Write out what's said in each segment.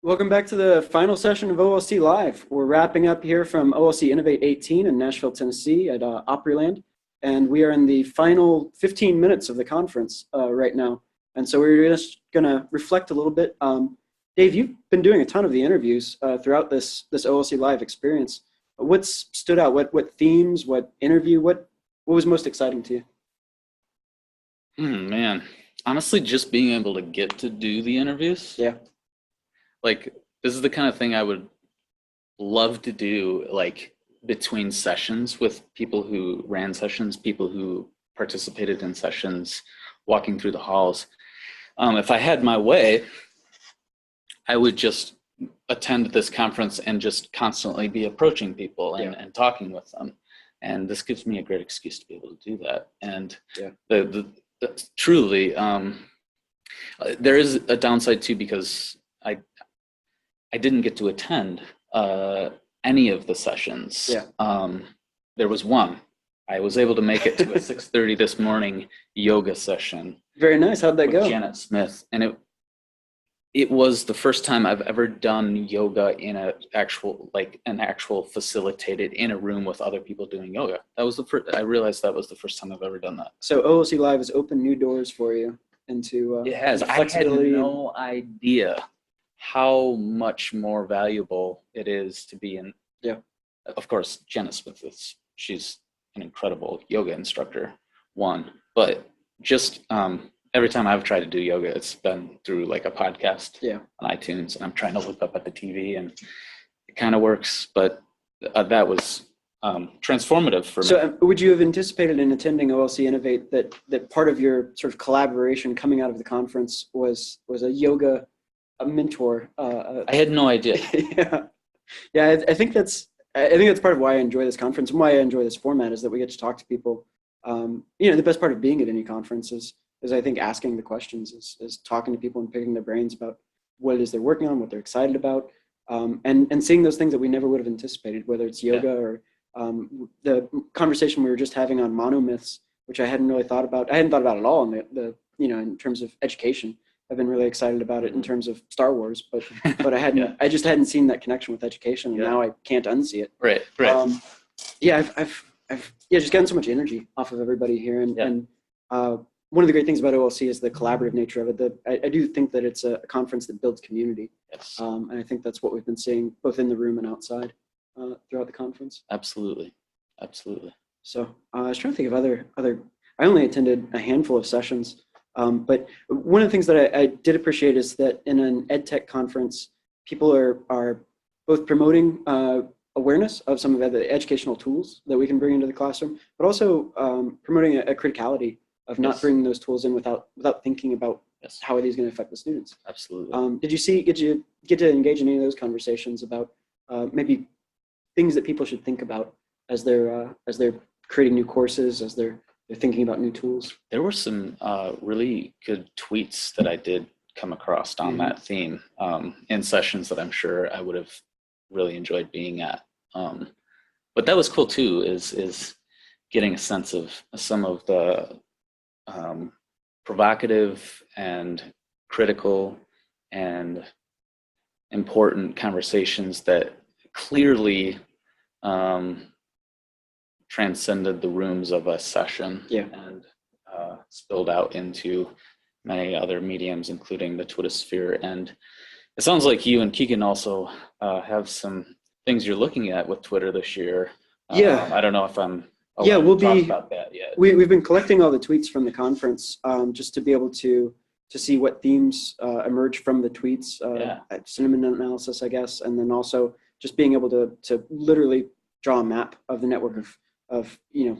Welcome back to the final session of OLC Live. We're wrapping up here from OLC Innovate 18 in Nashville, Tennessee at Opryland. And we are in the final 15 minutes of the conference right now. And so we're just going to reflect a little bit. Dave, you've been doing a ton of the interviews throughout this OLC Live experience. What's stood out? What themes, what interview, what was most exciting to you? Man, honestly, just being able to get to do the interviews. Yeah. Like, this is the kind of thing I would love to do, like, between sessions with people who ran sessions, people who participated in sessions, walking through the halls. If I had my way, I would just attend this conference and just constantly be approaching people and talking with them. And this gives me a great excuse to be able to do that. And truly, there is a downside too, because I didn't get to attend any of the sessions. There was one. I was able to make it to a 6:30 this morning yoga session. Very nice. How'd that go? Janet Smith, and it was the first time I've ever done yoga in an actual facilitated in a room with other people doing yoga. That was the first. I realized that was the first time I've ever done that. So OLC Live has opened new doors for you into it has. I had no idea how much more valuable it is to be in. Yeah. Of course, Janet Smith she's an incredible yoga instructor, but just every time I've tried to do yoga, it's been through like a podcast on iTunes, and I'm trying to look up at the TV, and it kind of works, but that was transformative for me. So would you have anticipated in attending OLC Innovate that part of your sort of collaboration coming out of the conference was a yoga mentor? I had no idea. I think that's part of why I enjoy this conference and why I enjoy this format, is that we get to talk to people. The best part of being at any conference is I think asking the questions, is talking to people and picking their brains about what it is they're working on, what they're excited about, and seeing those things that we never would have anticipated, whether it's yoga or the conversation we were just having on monomyths, which I hadn't really thought about. I hadn't thought about at all in terms of education. I've been really excited about it in terms of Star Wars, but I just hadn't seen that connection with education, and now I can't unsee it. Right. I've just gotten so much energy off of everybody here, and one of the great things about OLC is the collaborative nature of it. I do think that it's a conference that builds community, and I think that's what we've been seeing both in the room and outside throughout the conference. Absolutely. So I was trying to think of other. I only attended a handful of sessions. But one of the things that I did appreciate is that in an EdTech conference, people are both promoting awareness of some of the educational tools that we can bring into the classroom, but also promoting a criticality of not bringing those tools in without thinking about how are these going to affect the students. Absolutely. Did you get to engage in any of those conversations about maybe things that people should think about as they're creating new courses, as they're thinking about new tools? There were some really good tweets that I did come across on that theme in sessions that I'm sure I would have really enjoyed being at. But that was cool too, is getting a sense of some of the provocative and critical and important conversations that clearly transcended the rooms of a session and spilled out into many other mediums, including the Twitter sphere. And it sounds like you and Keegan also have some things you're looking at with Twitter this year. I don't know if I'm we'll talk about that yet. We've been collecting all the tweets from the conference just to be able to see what themes emerge from the tweets, sentiment analysis, I guess, and then also just being able to literally draw a map of the network of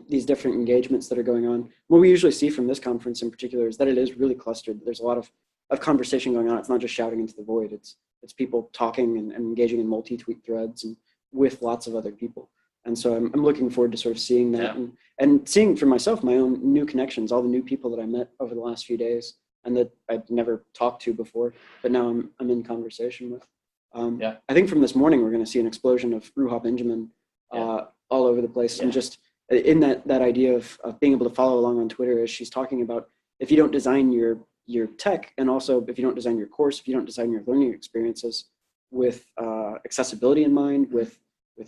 these different engagements that are going on. What we usually see from this conference in particular is that it is really clustered. There's a lot of conversation going on. It's not just shouting into the void. It's people talking and engaging in multi-tweet threads and with lots of other people. And so I'm looking forward to sort of seeing that and seeing for myself my own new connections, all the new people that I met over the last few days and that I'd never talked to before, but now I'm in conversation with. I think from this morning we're going to see an explosion of Ruha Benjamin all over the place, and just in that idea of being able to follow along on Twitter as she's talking about, if you don't design your tech, and also if you don't design your course, if you don't design your learning experiences, accessibility in mind, with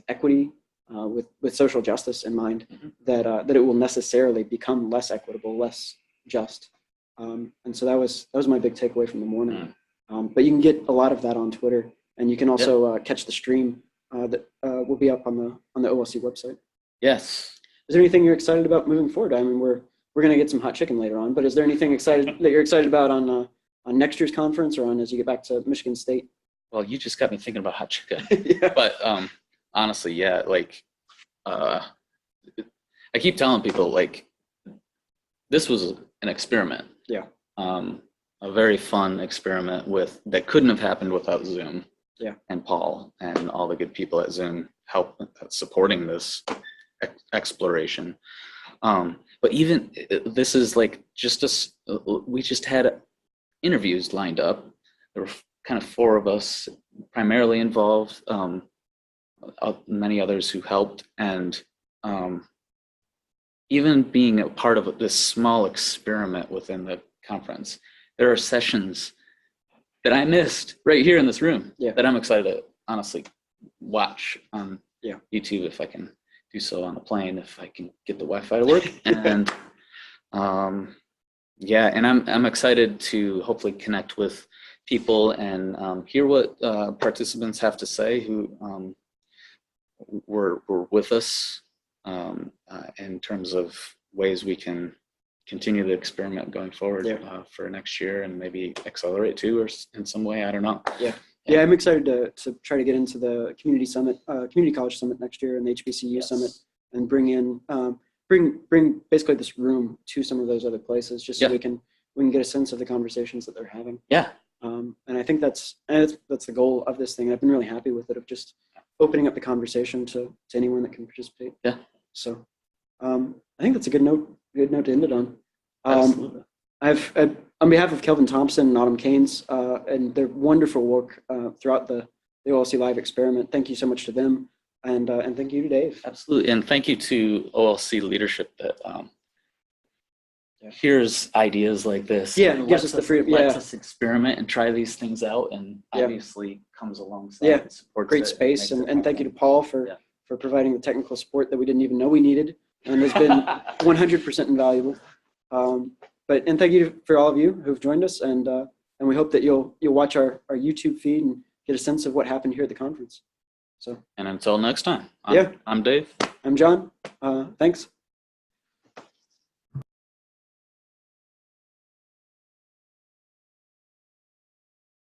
equity, with social justice in mind, that it will necessarily become less equitable, less just. And so that was my big takeaway from the morning. But you can get a lot of that on Twitter, and you can also catch the stream that will be up on the OLC website. Yes. Is there anything you're excited about moving forward? I mean, we're going to get some hot chicken later on, but is there anything that you're excited about on next year's conference, or on as you get back to Michigan State? Well, you just got me thinking about hot chicken. Yeah. But honestly, yeah, like I keep telling people, like, this was an experiment. Yeah. A very fun experiment that couldn't have happened without Zoom. Yeah. And Paul and all the good people at Zoom supporting this exploration. But even this is like we just had interviews lined up. There were kind of 4 of us primarily involved, many others who helped, and even being a part of this small experiment within the conference, there are sessions that I missed right here in this room that I'm excited to honestly watch on YouTube, if I can do so on a plane, if I can get the Wi-Fi to work. And and I'm excited to hopefully connect with people and hear what participants have to say who were with us in terms of ways we can continue the experiment going forward for next year, and maybe accelerate too, or in some way. I don't know. Yeah, I'm excited to try to get into the community college summit next year, and the HBCU summit, and bring basically this room to some of those other places, just so we can get a sense of the conversations that they're having. And I think that's the goal of this thing. I've been really happy with it, of just opening up the conversation to anyone that can participate. So I think that's a good note to end it on. Absolutely. I've on behalf of Kelvin Thompson and Autumn Keynes and their wonderful work throughout the OLC Live experiment, thank you so much to them, and thank you to Dave. Absolutely, and thank you to OLC leadership that here's ideas like this. Gives us the freedom. Lets us experiment and try these things out, and obviously comes alongside. And supports great space, and thank you to Paul for providing the technical support that we didn't even know we needed, and has been 100% invaluable. And thank you for all of you who've joined us, and we hope that you'll watch our YouTube feed and get a sense of what happened here at the conference. So, and until next time, I'm Dave. I'm John. Thanks.